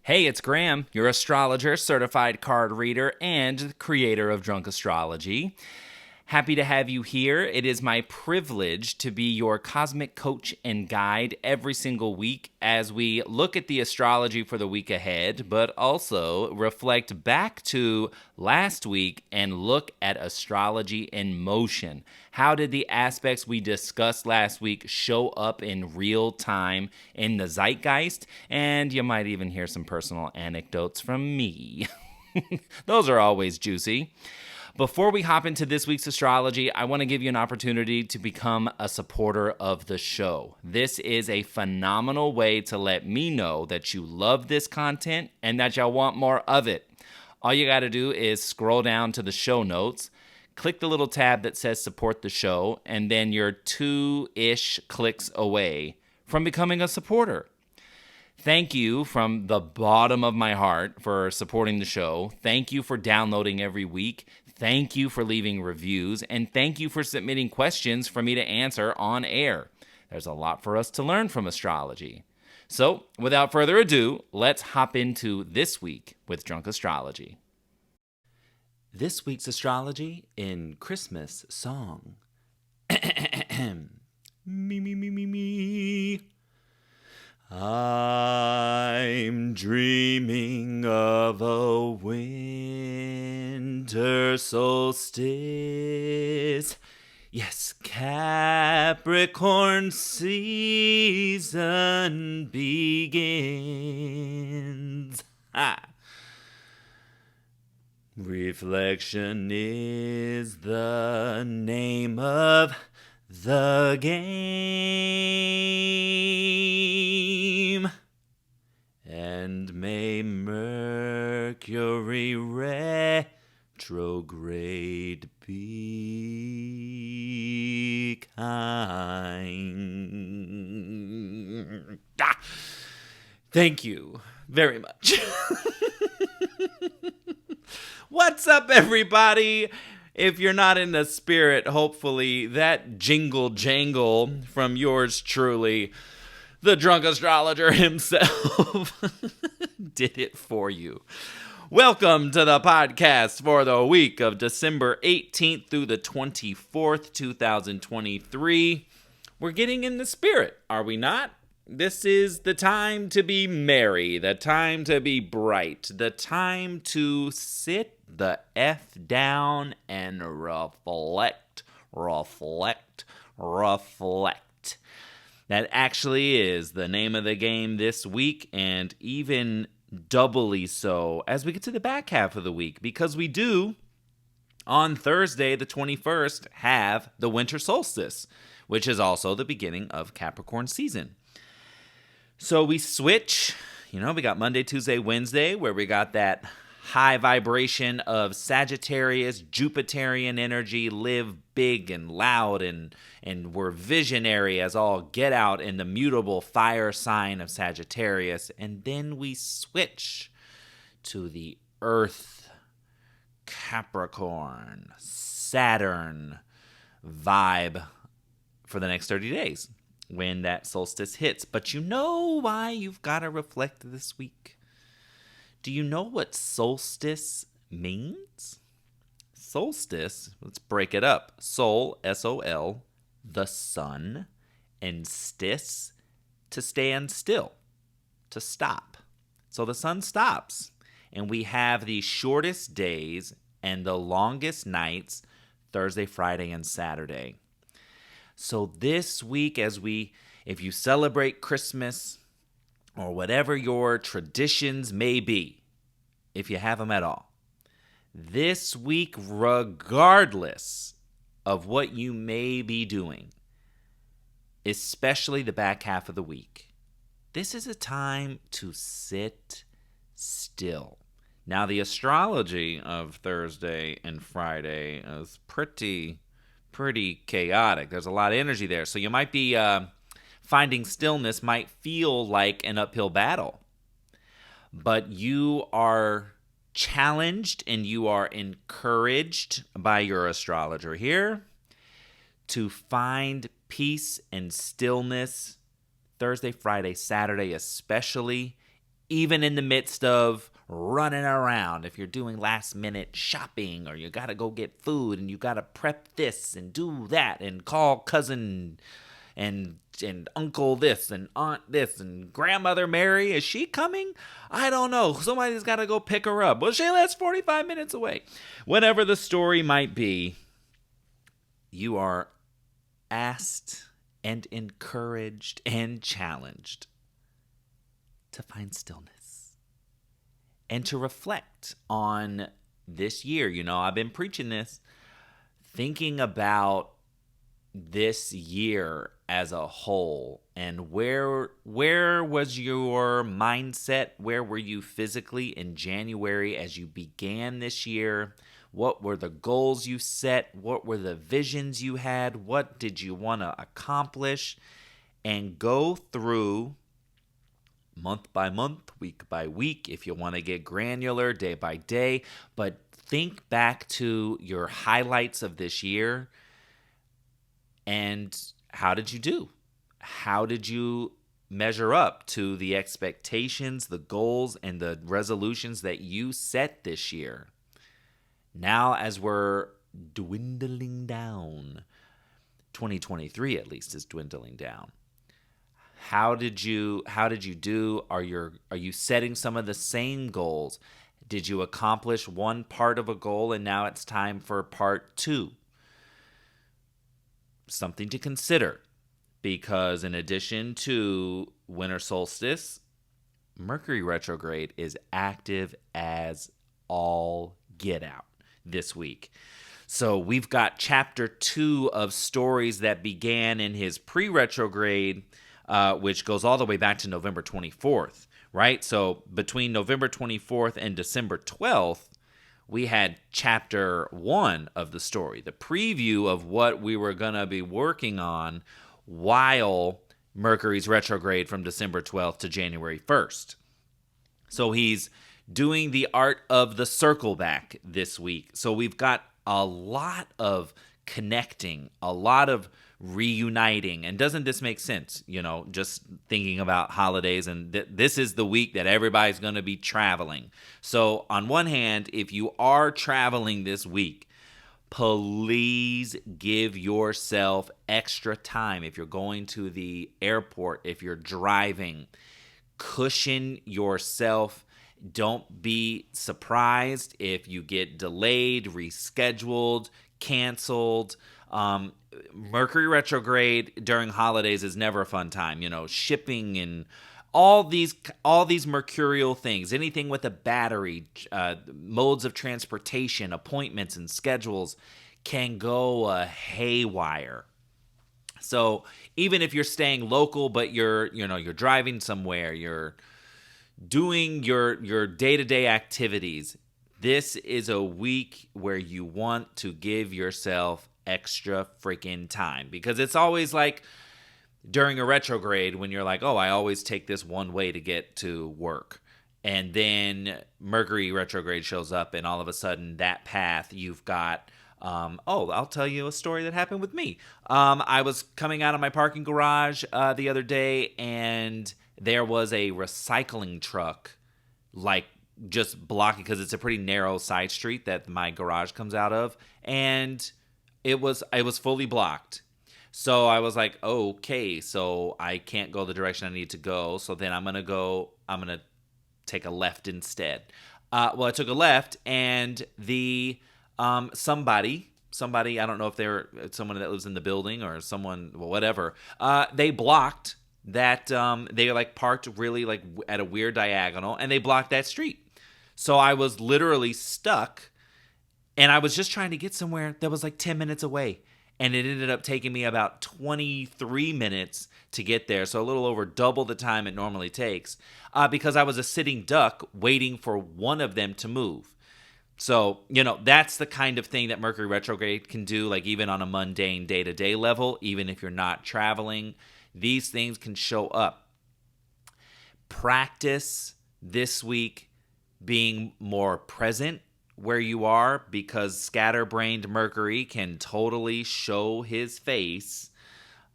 Hey, it's Graham, your astrologer, certified card reader, and creator of Drunk Astrology. Happy to have you here. It is my privilege to be your cosmic coach and guide every single week as we look at the astrology for the week ahead, but also reflect back to last week and look at astrology in motion. How did the aspects we discussed last week show up in real time in the zeitgeist? And you might even hear some personal anecdotes from me. Those are always juicy. Before we hop into this week's astrology, I want to give you an opportunity to become a supporter of the show. This is a phenomenal way to let me know that you love this content and that y'all want more of it. All you got to do is scroll down to the show notes, click the little tab that says support the show, and then you're 2-ish clicks away from becoming a supporter. Thank you from the bottom of my heart for supporting the show. Thank you for downloading every week. Thank you for leaving reviews. And thank you for submitting questions for me to answer on air. There's a lot for us to learn from astrology. So, without further ado, let's hop into this week with Drunk Astrology. This week's astrology in Christmas song. Me. I'm dreaming of a winter solstice. Yes, Capricorn season begins. Reflection is the name of the game, and may Mercury Retrograde be kind. Thank you very much. What's up, everybody? If you're not in the spirit, hopefully that jingle jangle from yours truly, the drunk astrologer himself, did it for you. Welcome to the podcast for the week of December 18th through the 24th, 2023. We're getting in the spirit, are we not? This is the time to be merry, the time to be bright, the time to sit the F down and reflect. That actually is the name of the game this week, and even doubly so as we get to the back half of the week, because we do, on Thursday the 21st, have the Winter Solstice, which is also the beginning of Capricorn season. So we switch, we got Monday, Tuesday, Wednesday, where we got that high vibration of Sagittarius, Jupiterian energy, live big and loud, and we're visionary as all get out in the mutable fire sign of Sagittarius. And then we switch to the Earth, Capricorn, Saturn vibe for the next 30 days when that solstice hits. But you know why you've got to reflect this week? Do you know what solstice means? Solstice, let's break it up. Sol, S-O-L, the sun, and stis, to stand still, to stop. So the sun stops, and we have the shortest days and the longest nights, Thursday, Friday, and Saturday. So this week, if you celebrate Christmas or whatever your traditions may be, if you have them at all, this week, regardless of what you may be doing, especially the back half of the week, this is a time to sit still. Now, the astrology of Thursday and Friday is pretty chaotic. There's a lot of energy there. So you might be finding stillness might feel like an uphill battle. But you are challenged and you are encouraged by your astrologer here to find peace and stillness Thursday, Friday, Saturday especially even in the midst of running around, if you're doing last minute shopping or you got to go get food and you got to prep this and do that and call cousin and uncle this and aunt this and grandmother Mary, is she coming? I don't know. Somebody's got to go pick her up. Well, Shayla's 45 minutes away. Whatever the story might be, you are asked and encouraged and challenged to find stillness and to reflect on this year. You know, I've been preaching this, thinking about this year as a whole, and where was your mindset? Where were you physically in January as you began this year? What were the goals you set? What were the visions you had? What did you want to accomplish? And go through month by month, week by week, if you want to get granular, day by day. But think back to your highlights of this year. And how did you do? How did you measure up to the expectations, the goals, and the resolutions that you set this year? Now, as we're dwindling down, 2023 at least is dwindling down. How did you do? Are you setting some of the same goals? Did you accomplish one part of a goal and now it's time for part 2? Something to consider, because in addition to Winter Solstice, Mercury Retrograde is active as all get out this week. So we've got chapter 2 of stories that began in his pre-retrograde, which goes all the way back to November 24th, right? So between November 24th and December 12th, we had chapter 1 of the story, the preview of what we were going to be working on while Mercury's retrograde from December 12th to January 1st. So he's doing the art of the circle back this week. So we've got a lot of connecting, a lot of reuniting. And doesn't this make sense? You know, just thinking about holidays, and this is the week that everybody's going to be traveling. So on one hand, if you are traveling this week, please give yourself extra time. If you're going to the airport, if you're driving, cushion yourself. Don't be surprised if you get delayed, rescheduled, canceled. Mercury retrograde during holidays is never a fun time. You know, shipping and all these mercurial things, anything with a battery, modes of transportation, appointments and schedules can go haywire. So even if you're staying local, but you're driving somewhere, you're doing your day-to-day activities, this is a week where you want to give yourself extra freaking time, because it's always like during a retrograde when you're like, oh, I always take this one way to get to work. And then Mercury retrograde shows up and all of a sudden that path you've got, I'll tell you a story that happened with me. I was coming out of my parking garage the other day, and there was a recycling truck like just blocking, because it's a pretty narrow side street that my garage comes out of, and it was fully blocked. So I was like, okay, so I can't go the direction I need to go. So then I'm going to take a left instead. Well, I took a left, and the somebody, I don't know if they're someone that lives in the building or someone, well, whatever, they blocked that, they like parked really like at a weird diagonal, and they blocked that street. So I was literally stuck, and I was just trying to get somewhere that was like 10 minutes away. And it ended up taking me about 23 minutes to get there. So a little over double the time it normally takes, because I was a sitting duck waiting for one of them to move. So, that's the kind of thing that Mercury retrograde can do, like even on a mundane day-to-day level, even if you're not traveling, these things can show up. Practice this week being more present where you are, because scatterbrained Mercury can totally show his face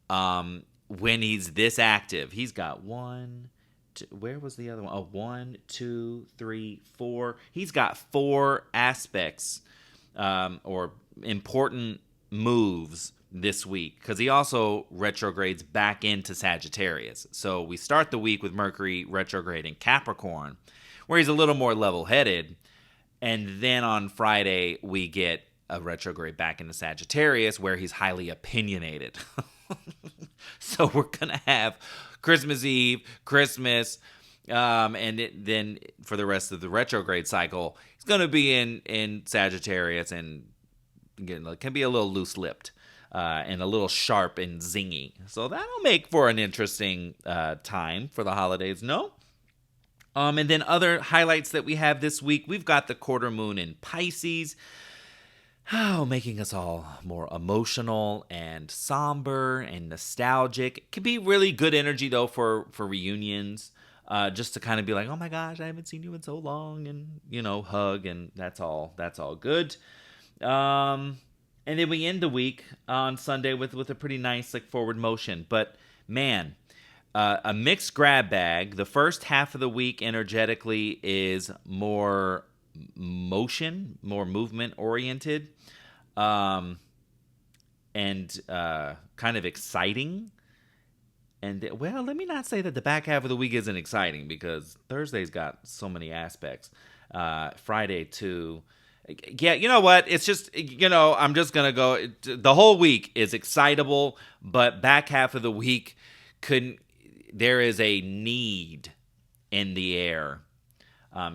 when he's this active. He's got 1, where was the other one? Oh, 1, 2, 3, 4. He's got 4 aspects or important moves this week, because he also retrogrades back into Sagittarius. So we start the week with Mercury retrograde in Capricorn, where he's a little more level-headed. And then on Friday, we get a retrograde back into Sagittarius, where he's highly opinionated. So we're going to have Christmas Eve, Christmas, and then for the rest of the retrograde cycle, it's going to be in Sagittarius, and can be a little loose-lipped and a little sharp and zingy. So that'll make for an interesting time for the holidays, no? And then other highlights that we have this week, we've got the quarter moon in Pisces, making us all more emotional and somber and nostalgic. It can be really good energy, though, for reunions, just to kind of be like, oh my gosh, I haven't seen you in so long, and, hug, and that's all good. And then we end the week on Sunday with a pretty nice forward motion. But man, a mixed grab bag. The first half of the week energetically is more motion, more movement oriented, and kind of exciting. And let me not say that the back half of the week isn't exciting, because Thursday's got so many aspects. Friday too. Yeah, you know what? It's just, I'm just going to go. The whole week is excitable, but back half of the week there is a need in the air.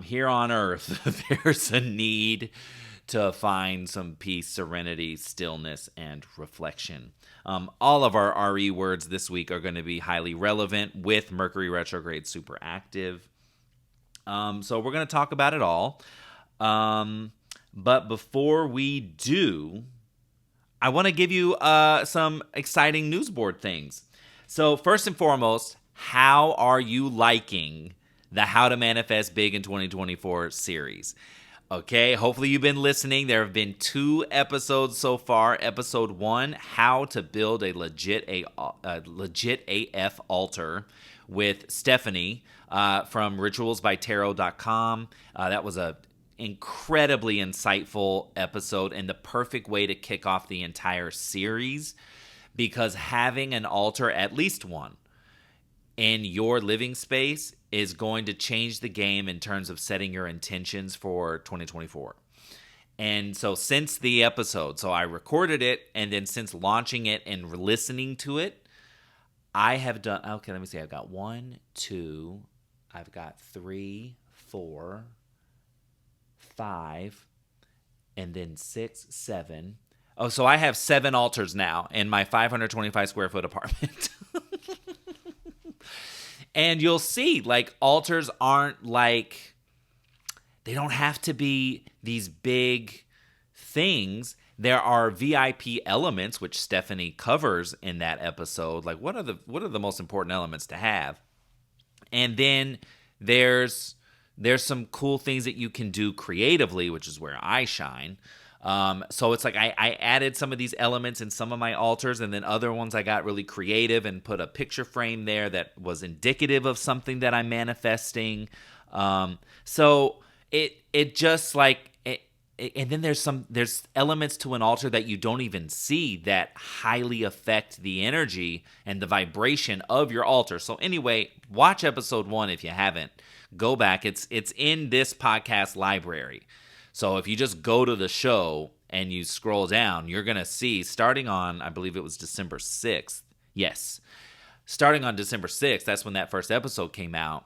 Here on Earth, there's a need to find some peace, serenity, stillness, and reflection. All of our RE words this week are going to be highly relevant with Mercury retrograde super active. So we're going to talk about it all. But before we do, I want to give you some exciting news board things. So first and foremost, how are you liking the How to Manifest Big in 2024 series? Okay, hopefully you've been listening. There have been 2 episodes so far. Episode 1, how to build a legit AF altar, with Stephanie from ritualsbytarot.com. That was a incredibly insightful episode, and the perfect way to kick off the entire series, because having an altar, at least one, in your living space is going to change the game in terms of setting your intentions for 2024. And so since the episode, so I recorded it, and then since launching it and listening to it, I have done, okay, let me see, I've got 1, 2, I've got 3, 4, 5, and then 6, 7. Oh, so I have 7 altars now in my 525 square foot apartment. And you'll see, altars aren't they don't have to be these big things. There are VIP elements, which Stephanie covers in that episode. What are the most important elements to have? And then there's some cool things that you can do creatively, which is where I shine. So it's I added some of these elements in some of my altars, and then other ones I got really creative and put a picture frame there that was indicative of something that I'm manifesting. So it just and then there's elements to an altar that you don't even see that highly affect the energy and the vibration of your altar. So anyway, watch episode 1 if you haven't. Go back. It's in this podcast library. So if you just go to the show and you scroll down, you're going to see, starting on, I believe it was December 6th. Yes. Starting on December 6th, that's when that first episode came out.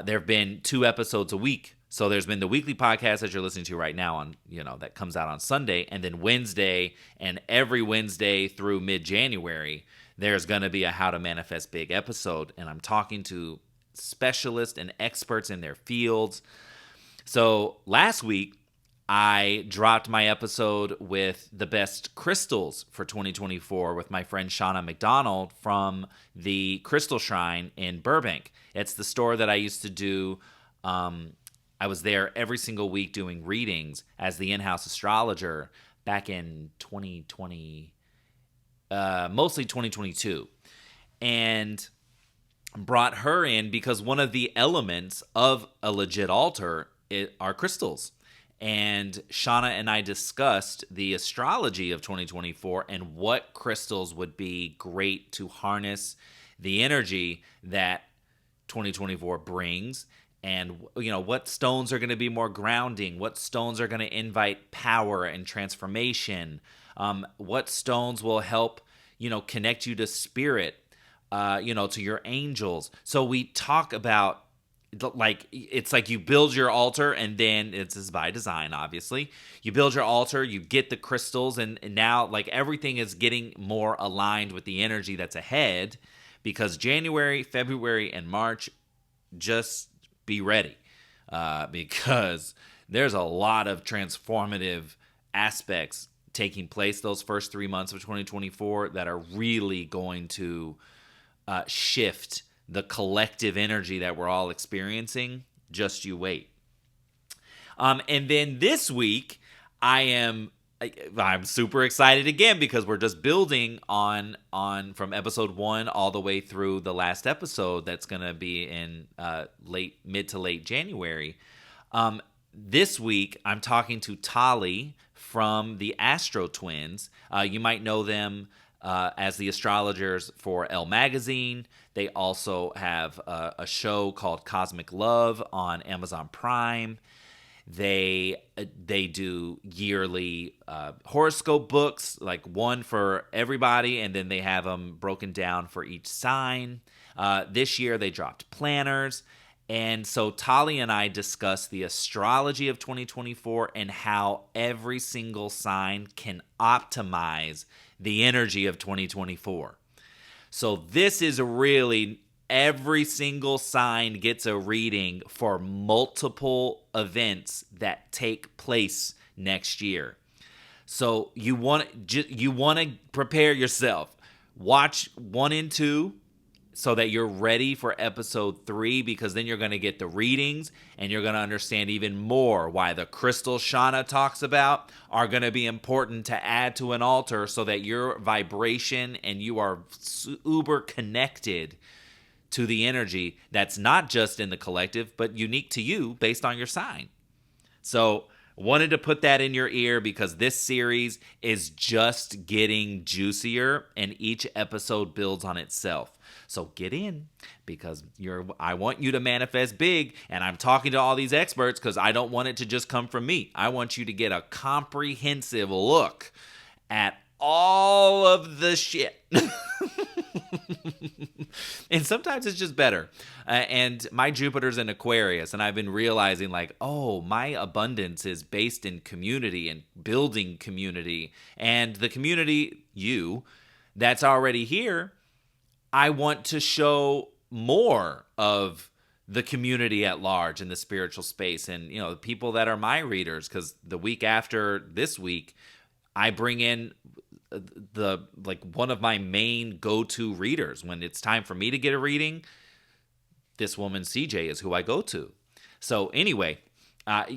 There have been 2 episodes a week. So there's been the weekly podcast that you're listening to right now on, that comes out on Sunday. And then Wednesday, and every Wednesday through mid-January, there's going to be a How to Manifest Big episode. And I'm talking to specialists and experts in their fields. So last week, I dropped my episode with the best crystals for 2024 with my friend Shauna McDonald from the Crystal Shrine in Burbank. It's the store that I used to do. I was there every single week doing readings as the in-house astrologer back in 2020, mostly 2022. And brought her in because one of the elements of a legit altar are crystals. And Shauna and I discussed the astrology of 2024 and what crystals would be great to harness the energy that 2024 brings, and what stones are going to be more grounding, what stones are going to invite power and transformation, what stones will help connect you to spirit, to your angels. So we talk about, like, it's like you build your altar, and then it's by design, obviously. You build your altar, you get the crystals, and now, like, everything is getting more aligned with the energy that's ahead, because January, February, and March, just be ready, because there's a lot of transformative aspects taking place those first 3 months of 2024 that are really going to shift the collective energy that we're all experiencing. Just you wait. And then this week, I'm super excited again, because we're just building on from episode 1 all the way through the last episode that's going to be in mid to late January. This week, I'm talking to Tali from the Astro Twins. You might know them as the astrologers for Elle Magazine. They also have a show called Cosmic Love on Amazon Prime. They do yearly horoscope books, like one for everybody, and then they have them broken down for each sign. This year they dropped planners. And so Tali and I discussed the astrology of 2024 and how every single sign can optimize the energy of 2024. So this is really, every single sign gets a reading for multiple events that take place next year. So you want to prepare yourself. Watch 1 and 2 so that you're ready for episode 3, because then you're going to get the readings and you're going to understand even more why the crystals Shauna talks about are going to be important to add to an altar, so that your vibration and you are uber connected to the energy that's not just in the collective, but unique to you based on your sign. So wanted to put that in your ear, because this series is just getting juicier and each episode builds on itself. So get in, because I want you to manifest big, and I'm talking to all these experts because I don't want it to just come from me. I want you to get a comprehensive look at all of the shit. And sometimes it's just better. And my Jupiter's in Aquarius, and I've been realizing, like, oh, my abundance is based in community and building community. And the community, you, that's already here, I want to show more of the community at large in the spiritual space, and the people that are my readers, because the week after this week, I bring in one of my main go-to readers. When it's time for me to get a reading, this woman CJ is who I go to. So anyway,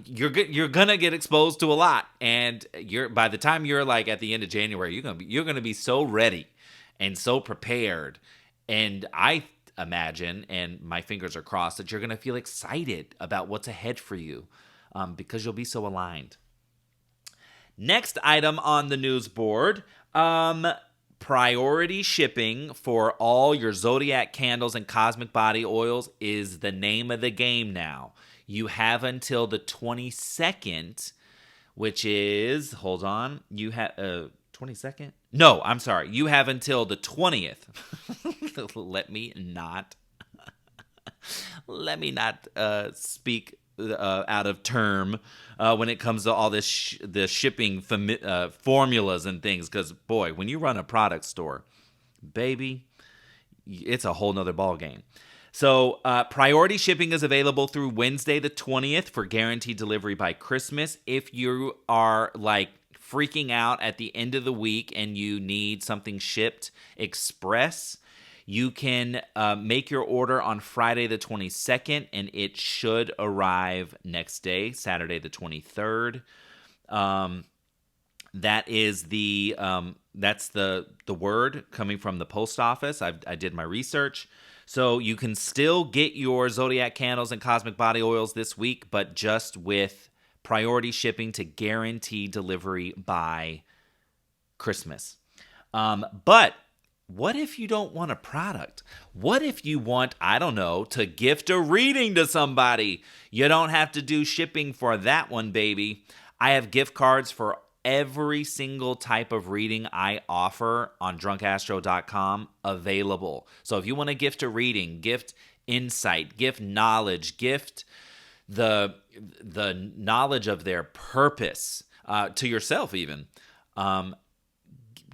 you're gonna get exposed to a lot, and by the time you're like at the end of January, you're gonna be so ready and so prepared. And I imagine, and my fingers are crossed, that you're going to feel excited about what's ahead for you, because you'll be so aligned. Next item on the news board, priority shipping for all your zodiac candles and cosmic body oils is the name of the game now. You have until the 22nd, which is, hold on, you have 22nd? No, I'm sorry. You have until the 20th. Let me not speak out of term when it comes to all this the shipping formulas and things, because boy, when you run a product store, baby, it's a whole nother ball game. So priority shipping is available through Wednesday the 20th for guaranteed delivery by Christmas. If you are like freaking out at the end of the week and you need something shipped express, you can make your order on Friday the 22nd, and it should arrive next day, Saturday the 23rd. That is that's the word coming from the post office. I did my research. So you can still get your zodiac candles and cosmic body oils this week, but just with priority shipping to guarantee delivery by Christmas. But what if you don't want a product? What if you want, I don't know, to gift a reading to somebody? You don't have to do shipping for that one, baby. I have gift cards for every single type of reading I offer on drunkastro.com available. So if you want to gift a reading, gift insight, gift knowledge, gift the knowledge of their purpose to yourself even,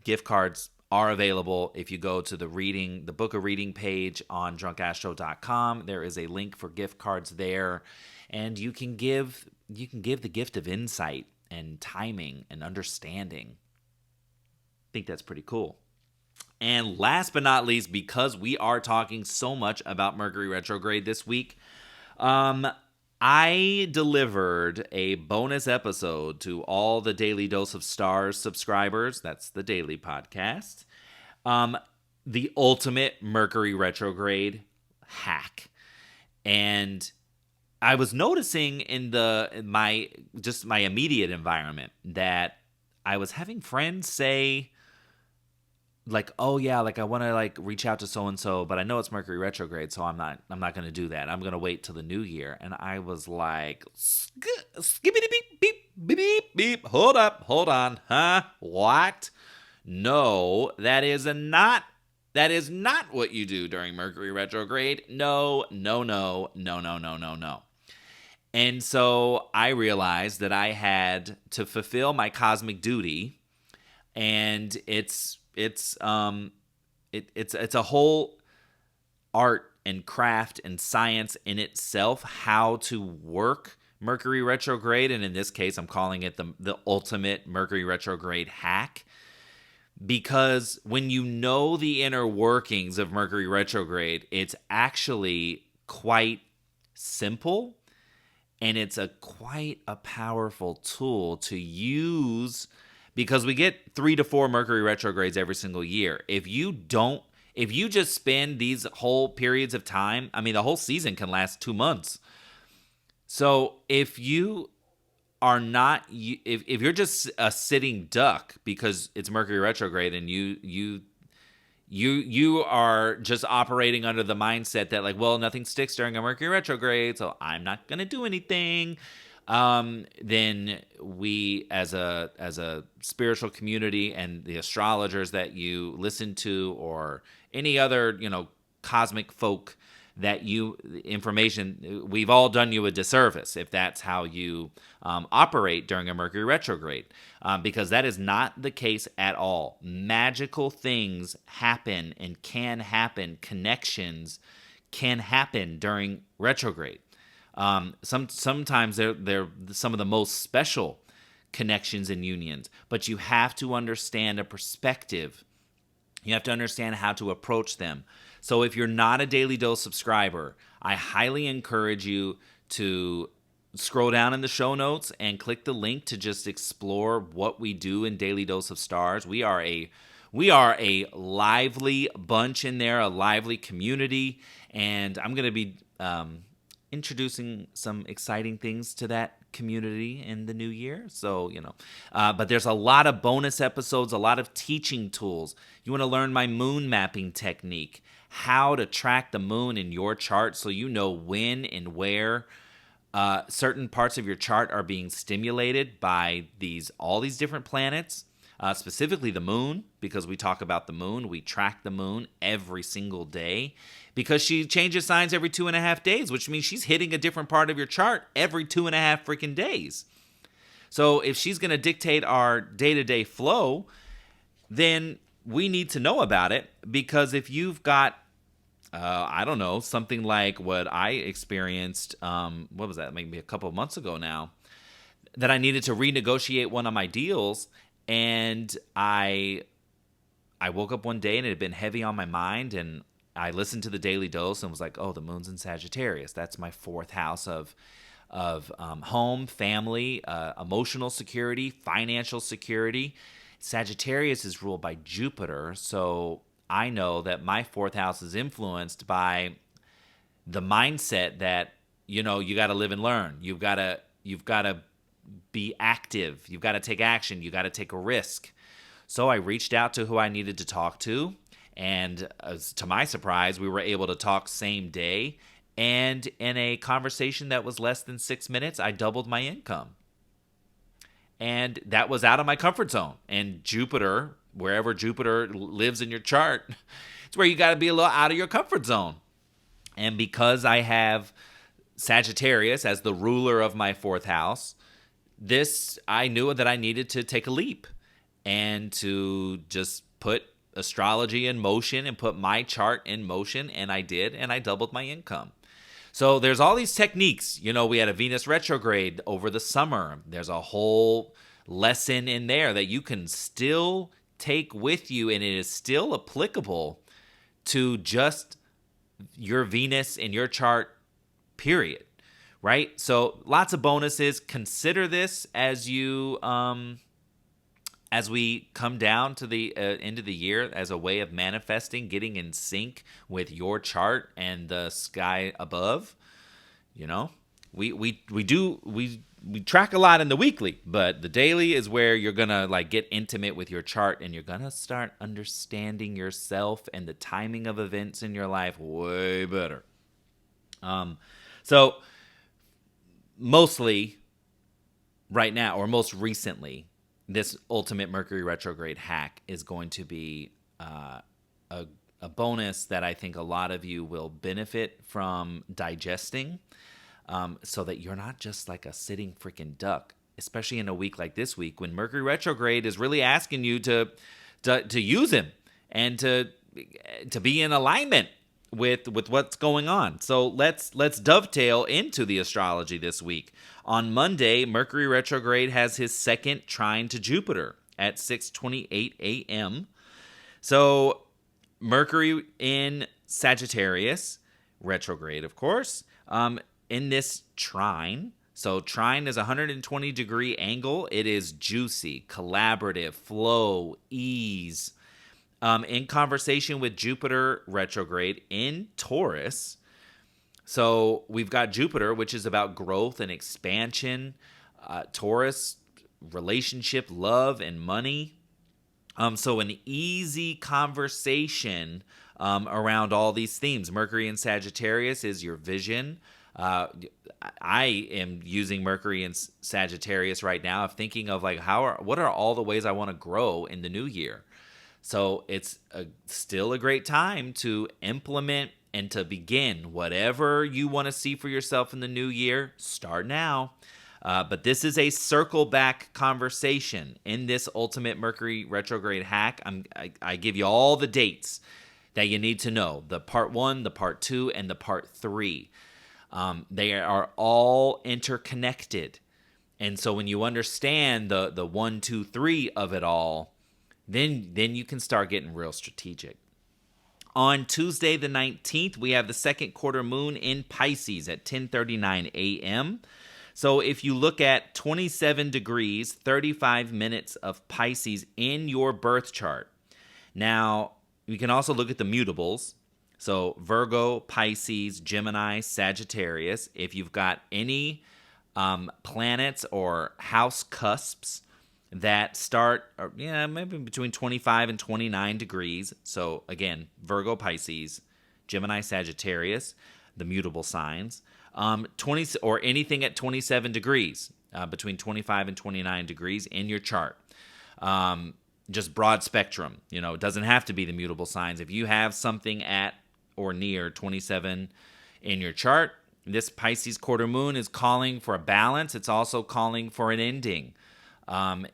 gift cards are available. If you go to the book of reading page on drunkastro.com, there is a link for gift cards there, and you can give the gift of insight and timing and understanding. I think that's pretty cool. And last but not least, because we are talking so much about Mercury retrograde this week, I delivered a bonus episode to all the Daily Dose of Stars subscribers. That's the daily podcast. The ultimate Mercury retrograde hack. And I was noticing in my immediate environment that I was having friends say, like, oh yeah, like I want to like reach out to so and so, but I know it's Mercury retrograde, so I'm not going to do that. I'm going to wait till the new year. And I was like, skibbity beep beep beep beep beep. Hold on, huh? What? No, that is not what you do during Mercury retrograde. No. And so I realized that I had to fulfill my cosmic duty, and it's a whole art and craft and science in itself how to work Mercury retrograde, and in this case I'm calling it the ultimate Mercury retrograde hack, because when you know the inner workings of Mercury retrograde, it's actually quite simple, and it's quite a powerful tool to use, because we get 3 to 4 Mercury retrogrades every single year. If you just spend these whole periods of time, I mean, the whole season can last 2 months. So if you are not, if you're just a sitting duck because it's Mercury retrograde, and you are just operating under the mindset that, like, well, nothing sticks during a Mercury retrograde, so I'm not going to do anything. Then we, as a spiritual community, and the astrologers that you listen to, or any other, cosmic folk that information, we've all done you a disservice if that's how you operate during a Mercury retrograde, because that is not the case at all. Magical things happen and can happen. Connections can happen during retrograde. Sometimes they're some of the most special connections and unions, but you have to understand a perspective. You have to understand how to approach them. So if you're not a Daily Dose subscriber, I highly encourage you to scroll down in the show notes and click the link to just explore what we do in Daily Dose of Stars. We are a lively bunch in there, a lively community, and I'm going to be introducing some exciting things to that community in the new year. So, but there's a lot of bonus episodes, a lot of teaching tools. You want to learn my moon mapping technique, how to track the moon in your chart so you know when and where certain parts of your chart are being stimulated by all these different planets. Specifically the moon, because we talk about the moon. We track the moon every single day because she changes signs every 2.5 days, which means she's hitting a different part of your chart every 2.5 freaking days. So if she's going to dictate our day-to-day flow, then we need to know about it, because if you've got, something like what I experienced, what was that, maybe a couple of months ago now, that I needed to renegotiate one of my deals. And I woke up one day and it had been heavy on my mind, and I listened to the Daily Dose and was like, oh, the moon's in Sagittarius. That's my 4th house of home, family, emotional security, financial security. Sagittarius is ruled by Jupiter, so I know that my fourth house is influenced by the mindset that, you got to live and learn. You've got to be active. You've got to take action. You got to take a risk. So I reached out to who I needed to talk to. And to my surprise, we were able to talk same day. And in a conversation that was less than 6 minutes, I doubled my income. And that was out of my comfort zone. And Jupiter, wherever Jupiter lives in your chart, it's where you got to be a little out of your comfort zone. And because I have Sagittarius as the ruler of my fourth house, I knew that I needed to take a leap and to just put astrology in motion and put my chart in motion. And I did, and I doubled my income. So there's all these techniques. We had a Venus retrograde over the summer. There's a whole lesson in there that you can still take with you, and it is still applicable to just your Venus in your chart, period. Right? So lots of bonuses. Consider this as you as we come down to the end of the year as a way of manifesting, getting in sync with your chart and the sky above. We track a lot in the weekly, but the daily is where you're gonna get intimate with your chart, and you're gonna start understanding yourself and the timing of events in your life way better. So mostly right now, or most recently, this ultimate Mercury retrograde hack is going to be a bonus that I think a lot of you will benefit from digesting, so that you're not just like a sitting freaking duck, especially in a week like this week when Mercury retrograde is really asking you to use him and to be in alignment with what's going on. So let's dovetail into the astrology this week. On Monday, Mercury retrograde has his second trine to Jupiter at 6:28 a.m. So Mercury in Sagittarius, retrograde, of course, in this trine. So trine is a 120-degree angle. It is juicy, collaborative, flow, ease. In conversation with Jupiter retrograde in Taurus. So we've got Jupiter, which is about growth and expansion. Taurus, relationship, love, and money. So an easy conversation around all these themes. Mercury in Sagittarius is your vision. I am using Mercury in Sagittarius right now of thinking of what are all the ways I want to grow in the new year. So it's still a great time to implement and to begin whatever you want to see for yourself in the new year. Start now. But this is a circle back conversation. In this ultimate Mercury retrograde hack, I give you all the dates that you need to know. The part 1, the part 2, and the part 3. They are all interconnected. And so when you understand the 1, 2, 3 of it all, then you can start getting real strategic. On Tuesday the 19th, we have the second quarter moon in Pisces at 10:39 a.m. So if you look at 27 degrees, 35 minutes of Pisces in your birth chart. Now, you can also look at the mutables. So Virgo, Pisces, Gemini, Sagittarius. If you've got any planets or house cusps that start, maybe between 25 and 29 degrees. So again, Virgo, Pisces, Gemini, Sagittarius, the mutable signs. 20 or anything at 27 degrees, between 25 and 29 degrees in your chart. Just broad spectrum. It doesn't have to be the mutable signs. If you have something at or near 27 in your chart, this Pisces quarter moon is calling for a balance. It's also calling for an ending.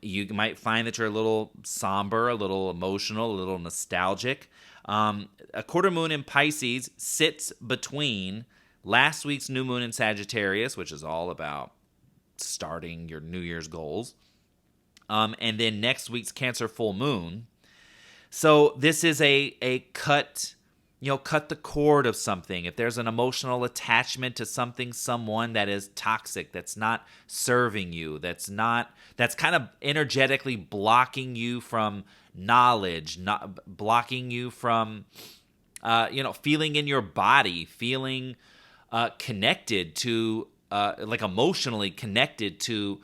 You might find that you're a little somber, a little emotional, a little nostalgic. A quarter moon in Pisces sits between last week's new moon in Sagittarius, which is all about starting your New Year's goals, and then next week's Cancer full moon. So this is a cut cut the cord of something. If there's an emotional attachment to something, someone that is toxic, that's not serving you, that's kind of energetically blocking you from knowledge, not blocking you from, feeling in your body, feeling connected to, emotionally connected to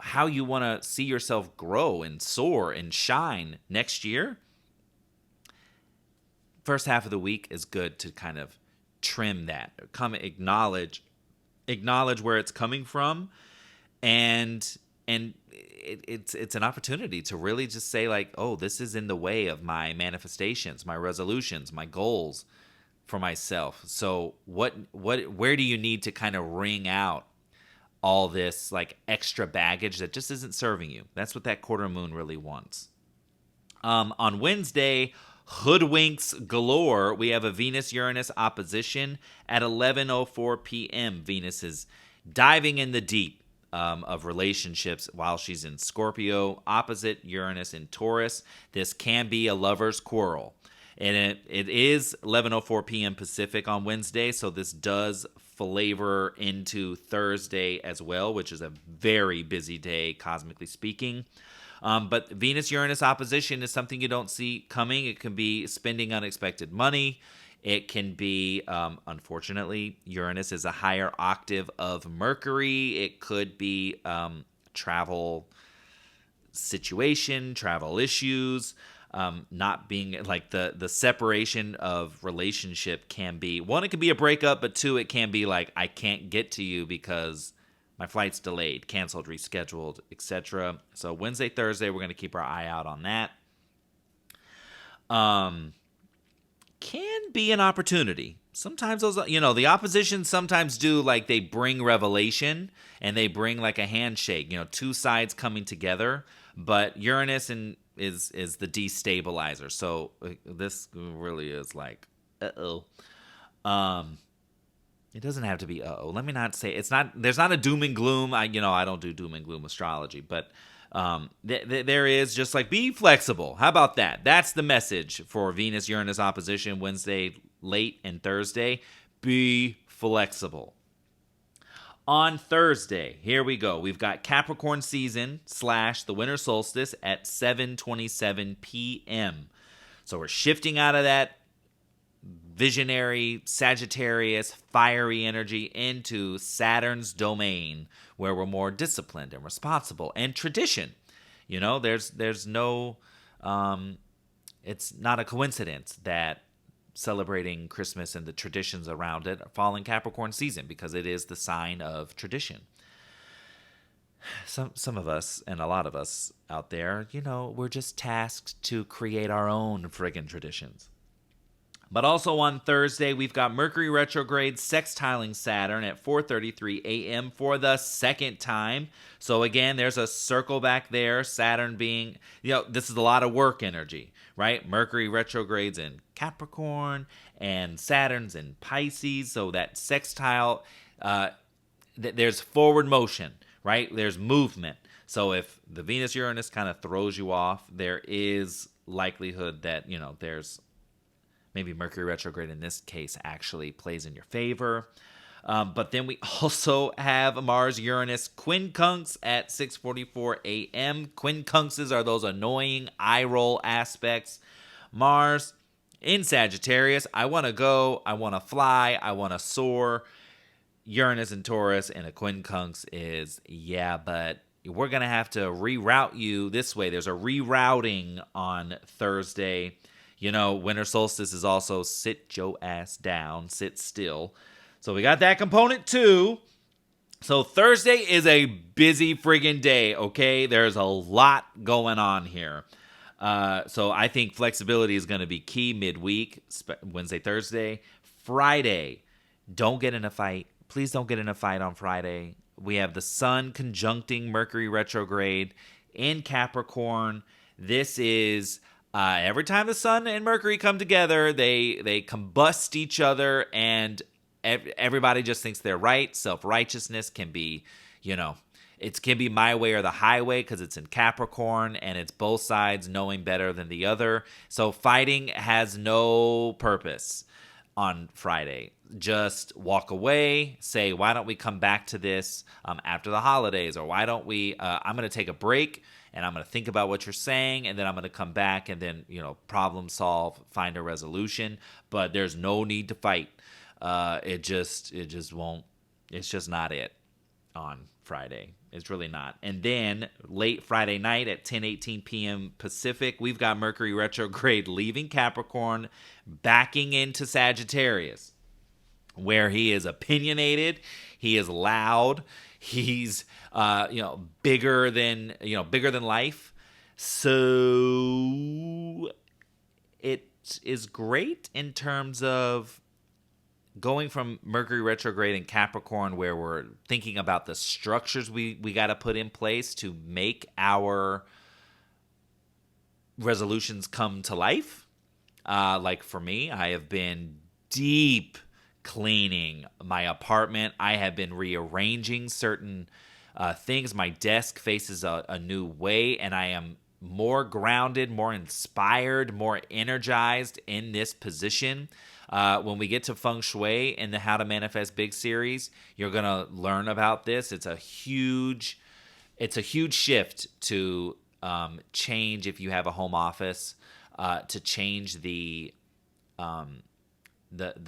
how you want to see yourself grow and soar and shine next year. First half of the week is good to kind of trim that, acknowledge where it's coming from, and it's an opportunity to really just say like, oh, this is in the way of my manifestations, my resolutions, my goals for myself. So where do you need to kind of wring out all this like extra baggage that just isn't serving you? That's what that quarter moon really wants. On Wednesday, hoodwinks galore. We have a Venus-Uranus opposition at 11:04 p.m. Venus is diving in the deep of relationships while she's in Scorpio, opposite Uranus in Taurus. This can be a lover's quarrel. And it is 11:04 p.m. Pacific on Wednesday, so this does flavor into Thursday as well, which is a very busy day, cosmically speaking. But Venus-Uranus opposition is something you don't see coming. It can be spending unexpected money. It can be, unfortunately, Uranus is a higher octave of Mercury. It could be travel situation, travel issues, not being like the separation of relationship can be, one, it can be a breakup, but two, it can be like, I can't get to you because my flight's delayed, canceled, rescheduled, etc. So Wednesday, Thursday, we're going to keep our eye out on that. Can be an opportunity. Sometimes those, the opposition sometimes do like they bring revelation and they bring like a handshake, two sides coming together. But Uranus is the destabilizer. So this really is like, uh-oh. It doesn't have to be uh-oh. Let me not say it's not. There's not a doom and gloom. I don't do doom and gloom astrology, but there is just like be flexible. How about that? That's the message for Venus-Uranus opposition Wednesday late and Thursday. Be flexible. On Thursday, here we go. We've got Capricorn season / the Winter Solstice at 7:27 p.m. So we're shifting out of that visionary, Sagittarius, fiery energy into Saturn's domain, where we're more disciplined and responsible and tradition. There's no, it's not a coincidence that celebrating Christmas and the traditions around it fall in Capricorn season because it is the sign of tradition. Some of us and a lot of us out there, we're just tasked to create our own friggin' traditions. But also on Thursday, we've got Mercury Retrograde sextiling Saturn at 4:33 a.m. for the second time. So again, there's a circle back there. Saturn being, this is a lot of work energy, right? Mercury retrogrades in Capricorn and Saturn's in Pisces. So that sextile, there's forward motion, right? There's movement. So if the Venus-Uranus kind of throws you off, there is likelihood that, there's maybe Mercury retrograde in this case actually plays in your favor. But then we also have Mars-Uranus quincunx at 6:44 a.m. Quincunxes are those annoying eye roll aspects. Mars in Sagittarius, I want to go, I want to fly, I want to soar. Uranus in Taurus, and a quincunx is, but we're going to have to reroute you this way. There's a rerouting on Thursday. Winter solstice is also sit your ass down, sit still. So we got that component too. So Thursday is a busy friggin' day, okay? There's a lot going on here. So I think flexibility is going to be key midweek, Wednesday, Thursday. Friday, don't get in a fight. Please don't get in a fight on Friday. We have the Sun conjuncting Mercury retrograde in Capricorn. This is... every time the Sun and Mercury come together, they combust each other, and everybody just thinks they're right. Self-righteousness can be, it can be my way or the highway because it's in Capricorn, and it's both sides knowing better than the other. So fighting has no purpose. on Friday. Just walk away, say, why don't we come back to this after the holidays? Or why don't we, I'm going to take a break and I'm going to think about what you're saying, and then I'm going to come back and then, problem solve, find a resolution. But there's no need to fight. It just won't, it's just not it on Friday. It's really not. And then late Friday night at 10:18 p.m. Pacific, we've got Mercury Retrograde leaving Capricorn, backing into Sagittarius, where he is opinionated, he is loud, he's bigger than life. So it is great in terms of going from Mercury retrograde in Capricorn, where we're thinking about the structures we got to put in place to make our resolutions come to life. Like for me, I have been deep cleaning my apartment. I have been rearranging certain things. My desk faces a new way, and I am more grounded, more inspired, more energized in this position. When we get to Feng Shui in the How to Manifest Big series, you're going to learn about this. It's a huge shift to change if you have a home office, to change the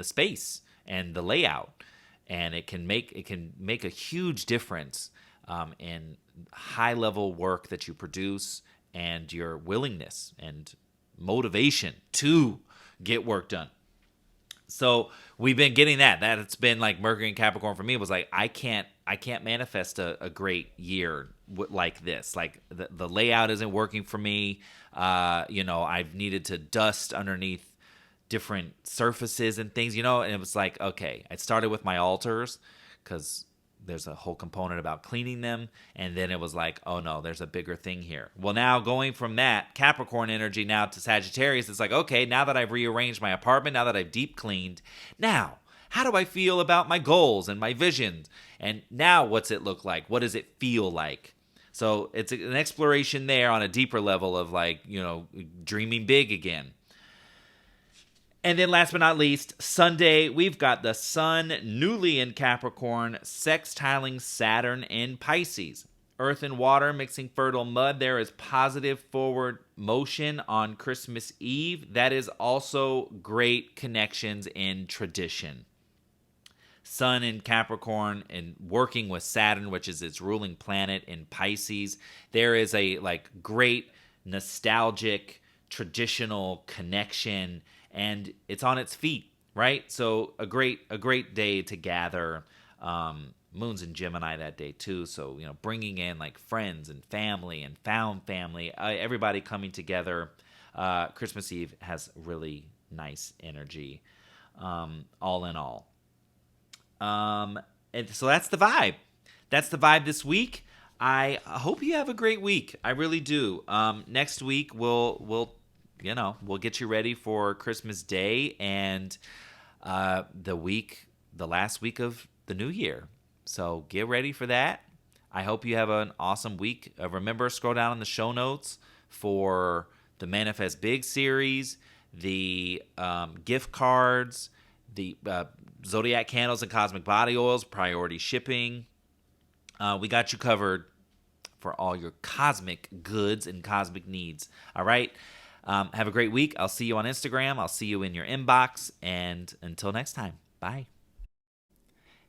space and the layout, and it can make a huge difference in high level work that you produce and your willingness and motivation to get work done. So we've been getting that. It's been like Mercury and Capricorn for me. It was like, I can't manifest a great year like this. Like the layout isn't working for me. I've needed to dust underneath different surfaces and things, and it was like, okay, I started with my altars because there's a whole component about cleaning them. And then it was like, oh no, there's a bigger thing here. Well, now going from that Capricorn energy now to Sagittarius, it's like, okay, now that I've rearranged my apartment, now that I've deep cleaned, now how do I feel about my goals and my visions? And now what's it look like? What does it feel like? So it's an exploration there on a deeper level of like, dreaming big again. And then last but not least, Sunday, we've got the Sun newly in Capricorn, sextiling Saturn in Pisces. Earth and water mixing fertile mud. There is positive forward motion on Christmas Eve. That is also great connections in tradition. Sun in Capricorn and working with Saturn, which is its ruling planet in Pisces. There is a great nostalgic traditional connection, and it's on its feet, right? So a great day to gather. Moon's in Gemini that day too, so bringing in like friends and family and found family, everybody coming together. Christmas Eve has really nice energy, all in all. And so that's the vibe. That's the vibe this week. I hope you have a great week. I really do. Next week we'll get you ready for Christmas Day and the last week of the new year. So get ready for that. I hope you have an awesome week. Remember, scroll down in the show notes for the Manifest Big series, the gift cards, the Zodiac candles and cosmic body oils, priority shipping. We got you covered for all your cosmic goods and cosmic needs. All right. Have a great week. I'll see you on Instagram. I'll see you in your inbox. And until next time, bye.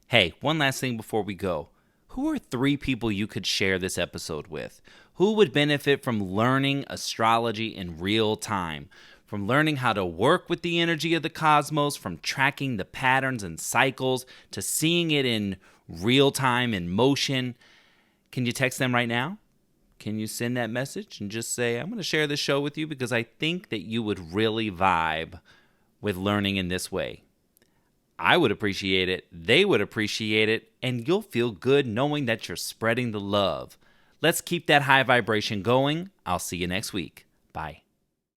Hey, one last thing before we go. Who are 3 people you could share this episode with? Who would benefit from learning astrology in real time? From learning how to work with the energy of the cosmos, from tracking the patterns and cycles, to seeing it in real time in motion. Can you text them right now? Can you send that message and just say, I'm going to share this show with you because I think that you would really vibe with learning in this way. I would appreciate it. They would appreciate it. And you'll feel good knowing that you're spreading the love. Let's keep that high vibration going. I'll see you next week. Bye.